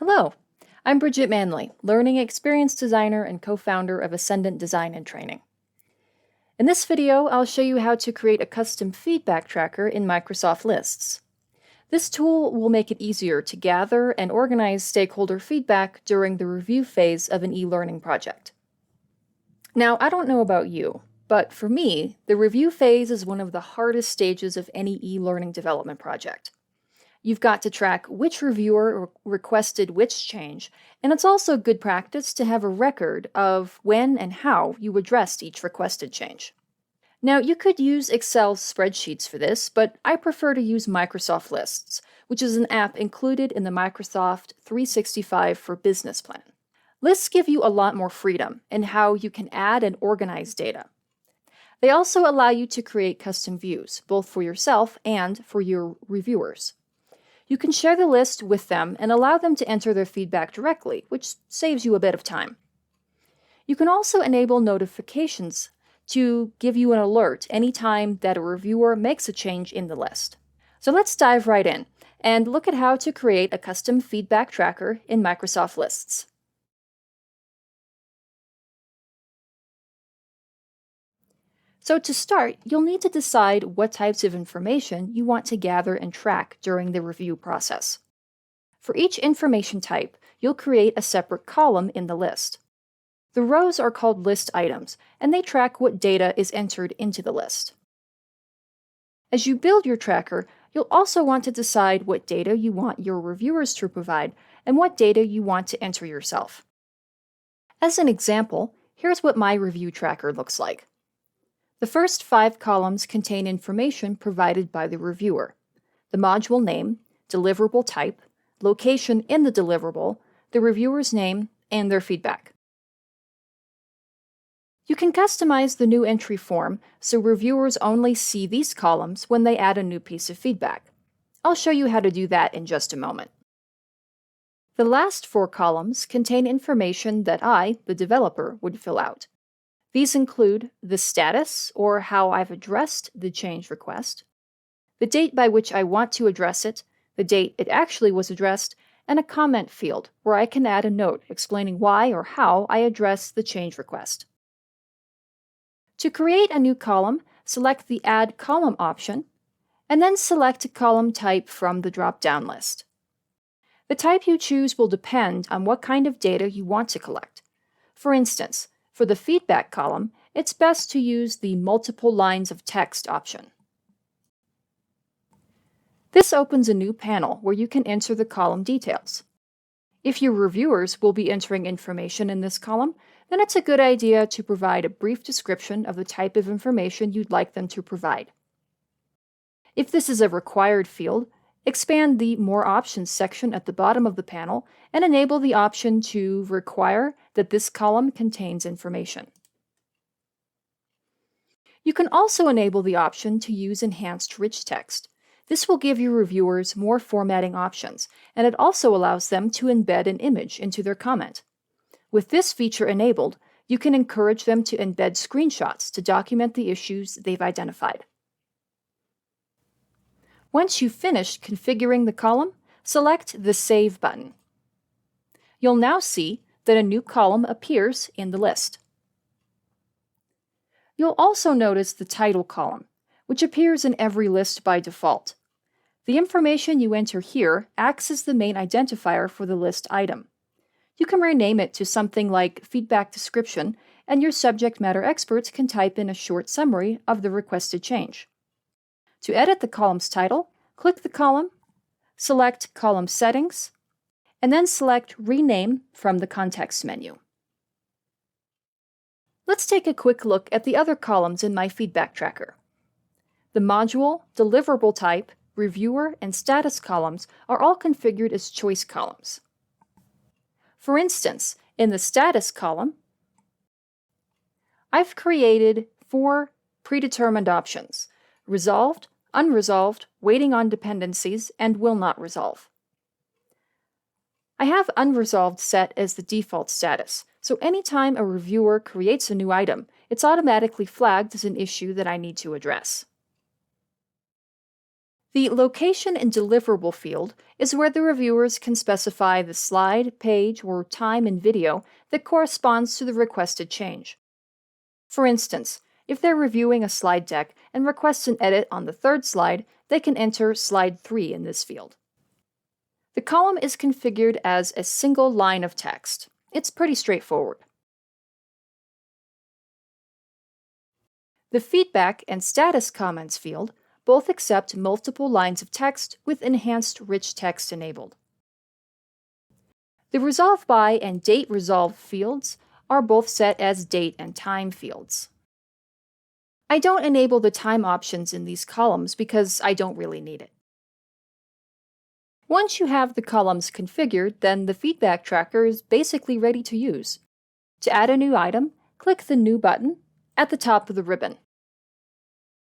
Hello, I'm Bridget Manley, Learning Experience Designer and co-founder of Ascendant Design and Training. In this video, I'll show you how to create a custom feedback tracker in Microsoft Lists. This tool will make it easier to gather and organize stakeholder feedback during the review phase of an e-learning project. Now, I don't know about you, but for me, the review phase is one of the hardest stages of any e-learning development project. You've got to track which reviewer requested which change, and it's also good practice to have a record of when and how you addressed each requested change. Now, you could use Excel spreadsheets for this, but I prefer to use Microsoft Lists, which is an app included in the Microsoft 365 for Business plan. Lists give you a lot more freedom in how you can add and organize data. They also allow you to create custom views, both for yourself and for your reviewers. You can share the list with them and allow them to enter their feedback directly, which saves you a bit of time. You can also enable notifications to give you an alert anytime that a reviewer makes a change in the list. So let's dive right in and look at how to create a custom feedback tracker in Microsoft Lists. So to start, you'll need to decide what types of information you want to gather and track during the review process. For each information type, you'll create a separate column in the list. The rows are called list items, and they track what data is entered into the list. As you build your tracker, you'll also want to decide what data you want your reviewers to provide and what data you want to enter yourself. As an example, here's what my review tracker looks like. The first 5 columns contain information provided by the reviewer: the module name, deliverable type, location in the deliverable, the reviewer's name, and their feedback. You can customize the new entry form so reviewers only see these columns when they add a new piece of feedback. I'll show you how to do that in just a moment. The last 4 columns contain information that I, the developer, would fill out. These include the status, or how I've addressed the change request, the date by which I want to address it, the date it actually was addressed, and a comment field where I can add a note explaining why or how I address the change request. To create a new column, select the Add Column option, and then select a column type from the drop-down list. The type you choose will depend on what kind of data you want to collect. For instance, for the feedback column, it's best to use the multiple lines of text option. This opens a new panel where you can enter the column details. If your reviewers will be entering information in this column, then it's a good idea to provide a brief description of the type of information you'd like them to provide. If this is a required field, expand the More Options section at the bottom of the panel and enable the option to require that this column contains information. You can also enable the option to use Enhanced Rich Text. This will give your reviewers more formatting options, and it also allows them to embed an image into their comment. With this feature enabled, you can encourage them to embed screenshots to document the issues they've identified. Once you've finished configuring the column, select the Save button. You'll now see that a new column appears in the list. You'll also notice the title column, which appears in every list by default. The information you enter here acts as the main identifier for the list item. You can rename it to something like Feedback Description, and your subject matter experts can type in a short summary of the requested change. To edit the column's title, click the column, select Column Settings, and then select Rename from the context menu. Let's take a quick look at the other columns in my feedback tracker. The module, deliverable type, reviewer, and status columns are all configured as choice columns. For instance, in the status column, I've created 4 predetermined options: resolved, unresolved, waiting on dependencies, and will not resolve. I have unresolved set as the default status, so anytime a reviewer creates a new item, it's automatically flagged as an issue that I need to address. The Location and Deliverable field is where the reviewers can specify the slide, page, or time in video that corresponds to the requested change. For instance, if they're reviewing a slide deck and request an edit on the third slide, they can enter slide 3 in this field. The column is configured as a single line of text. It's pretty straightforward. The Feedback and Status Comments field both accept multiple lines of text with enhanced rich text enabled. The Resolve By and Date Resolve fields are both set as date and time fields. I don't enable the time options in these columns because I don't really need it. Once you have the columns configured, then the feedback tracker is basically ready to use. To add a new item, click the New button at the top of the ribbon.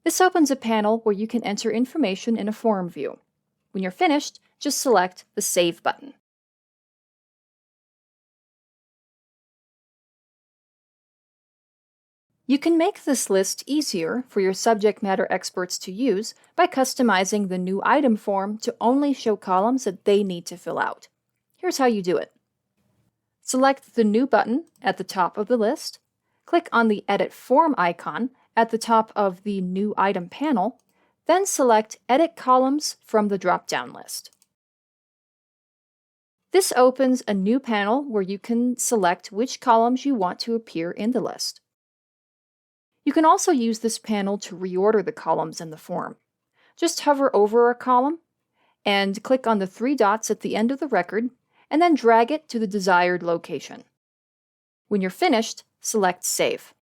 This opens a panel where you can enter information in a form view. When you're finished, just select the Save button. You can make this list easier for your subject matter experts to use by customizing the New Item form to only show columns that they need to fill out. Here's how you do it. Select the New button at the top of the list, click on the Edit Form icon at the top of the New Item panel, then select Edit Columns from the drop-down list. This opens a new panel where you can select which columns you want to appear in the list. You can also use this panel to reorder the columns in the form. Just hover over a column and click on the 3 dots at the end of the record, and then drag it to the desired location. When you're finished, select Save.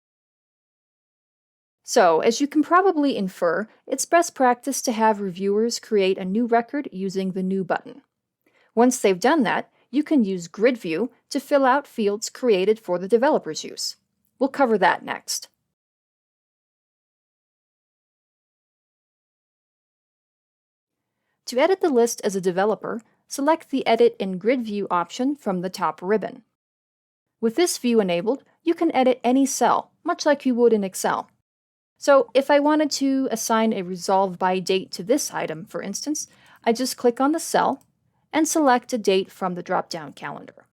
So, as you can probably infer, it's best practice to have reviewers create a new record using the New button. Once they've done that, you can use Grid View to fill out fields created for the developer's use. We'll cover that next. To edit the list as a developer, select the Edit in Grid View option from the top ribbon. With this view enabled, you can edit any cell, much like you would in Excel. So if I wanted to assign a Resolve By date to this item, for instance, I just click on the cell and select a date from the drop-down calendar.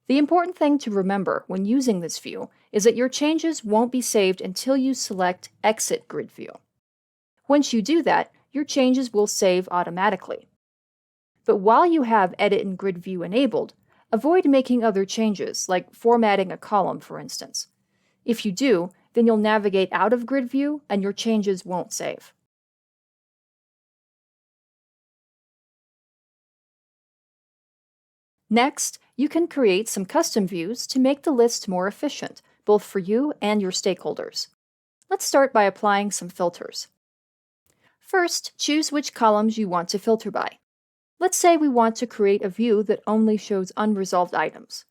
The important thing to remember when using this view is that your changes won't be saved until you select Exit Grid View. Once you do that, your changes will save automatically. But while you have Edit in Grid View enabled, avoid making other changes, like formatting a column, for instance. If you do, then you'll navigate out of Grid View and your changes won't save. Next, you can create some custom views to make the list more efficient, both for you and your stakeholders. Let's start by applying some filters. First, choose which columns you want to filter by. Let's say we want to create a view that only shows unresolved items.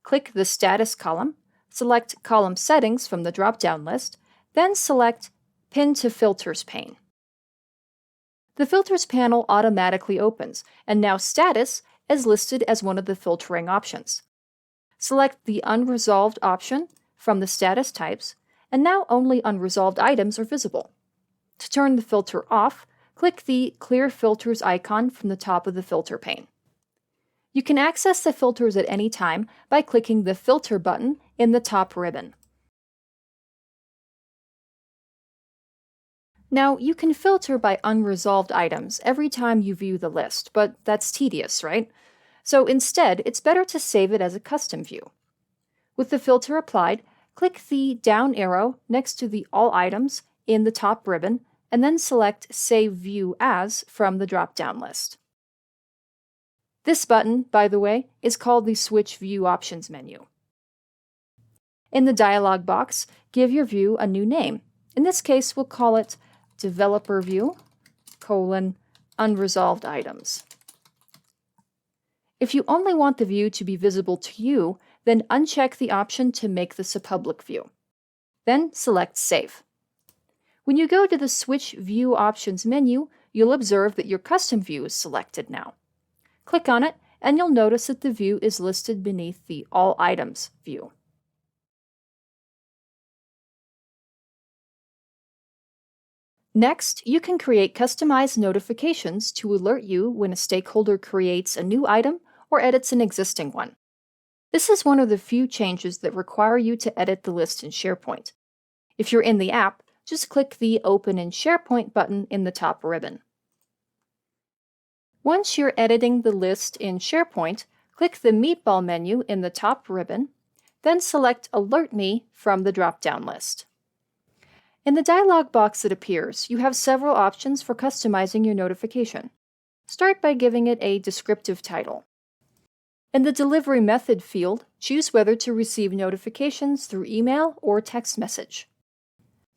Click the Status column, select Column Settings from the drop-down list, then select Pin to Filters pane. The Filters panel automatically opens, and now Status is listed as one of the filtering options. Select the Unresolved option from the status types, and now only unresolved items are visible. To turn the filter off, click the Clear Filters icon from the top of the filter pane. You can access the filters at any time by clicking the Filter button in the top ribbon. Now, you can filter by unresolved items every time you view the list, but that's tedious, right? So instead, it's better to save it as a custom view. With the filter applied, click the down arrow next to the All Items in the top ribbon, and then select Save View As from the drop-down list. This button, by the way, is called the Switch View Options menu. In the dialog box, give your view a new name. In this case, we'll call it Developer View, Unresolved Items. If you only want the view to be visible to you, then uncheck the option to make this a public view. Then select Save. When you go to the Switch View Options menu, you'll observe that your custom view is selected now. Click on it, and you'll notice that the view is listed beneath the All Items view. Next, you can create customized notifications to alert you when a stakeholder creates a new item or edits an existing one. This is one of the few changes that require you to edit the list in SharePoint. If you're in the app, just click the Open in SharePoint button in the top ribbon. Once you're editing the list in SharePoint, click the meatball menu in the top ribbon, then select Alert Me from the drop-down list. In the dialog box that appears, you have several options for customizing your notification. Start by giving it a descriptive title. In the Delivery Method field, choose whether to receive notifications through email or text message.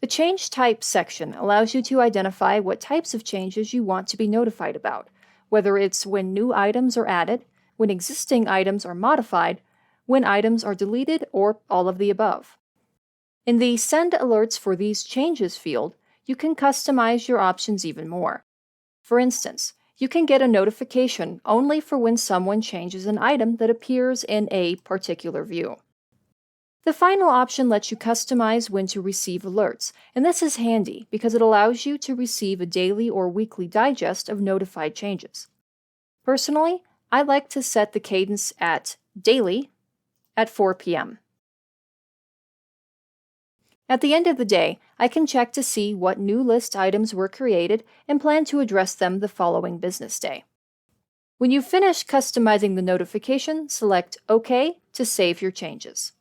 The Change Type section allows you to identify what types of changes you want to be notified about, whether it's when new items are added, when existing items are modified, when items are deleted, or all of the above. In the Send Alerts for These Changes field, you can customize your options even more. For instance, you can get a notification only for when someone changes an item that appears in a particular view. The final option lets you customize when to receive alerts, and this is handy because it allows you to receive a daily or weekly digest of notified changes. Personally, I like to set the cadence at daily at 4 p.m. At the end of the day, I can check to see what new list items were created and plan to address them the following business day. When you've finished customizing the notification, select OK to save your changes.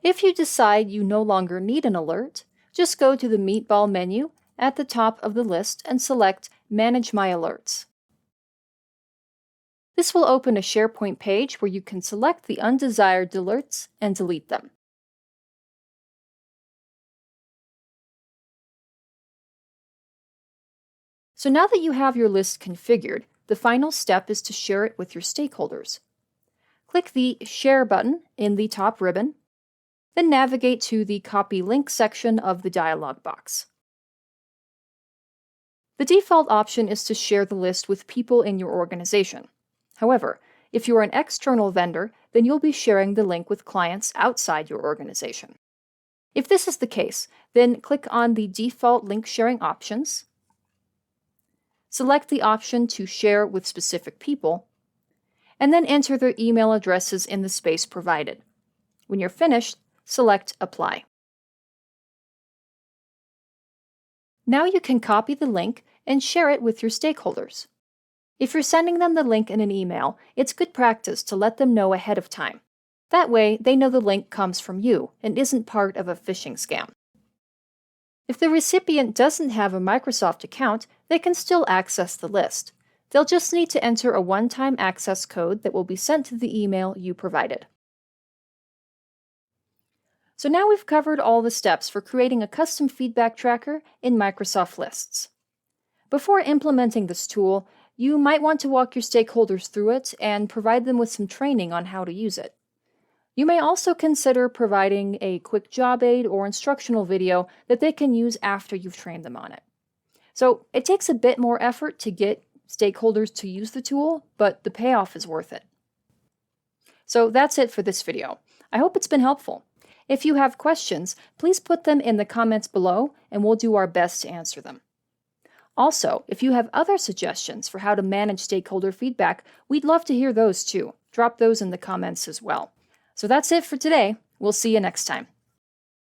If you decide you no longer need an alert, just go to the meatball menu at the top of the list and select Manage My Alerts. This will open a SharePoint page where you can select the undesired alerts and delete them. So now that you have your list configured, the final step is to share it with your stakeholders. Click the Share button in the top ribbon, then navigate to the Copy Link section of the dialog box. The default option is to share the list with people in your organization. However, if you are an external vendor, then you'll be sharing the link with clients outside your organization. If this is the case, then click on the default link sharing options, select the option to share with specific people, and then enter their email addresses in the space provided. When you're finished, select Apply. Now you can copy the link and share it with your stakeholders. If you're sending them the link in an email, it's good practice to let them know ahead of time. That way, they know the link comes from you and isn't part of a phishing scam. If the recipient doesn't have a Microsoft account, they can still access the list. They'll just need to enter a one-time access code that will be sent to the email you provided. So now we've covered all the steps for creating a custom feedback tracker in Microsoft Lists. Before implementing this tool, you might want to walk your stakeholders through it and provide them with some training on how to use it. You may also consider providing a quick job aid or instructional video that they can use after you've trained them on it. So it takes a bit more effort to get stakeholders to use the tool, but the payoff is worth it. So that's it for this video. I hope it's been helpful. If you have questions, please put them in the comments below and we'll do our best to answer them. Also, if you have other suggestions for how to manage stakeholder feedback, we'd love to hear those too. Drop those in the comments as well. So that's it for today. We'll see you next time.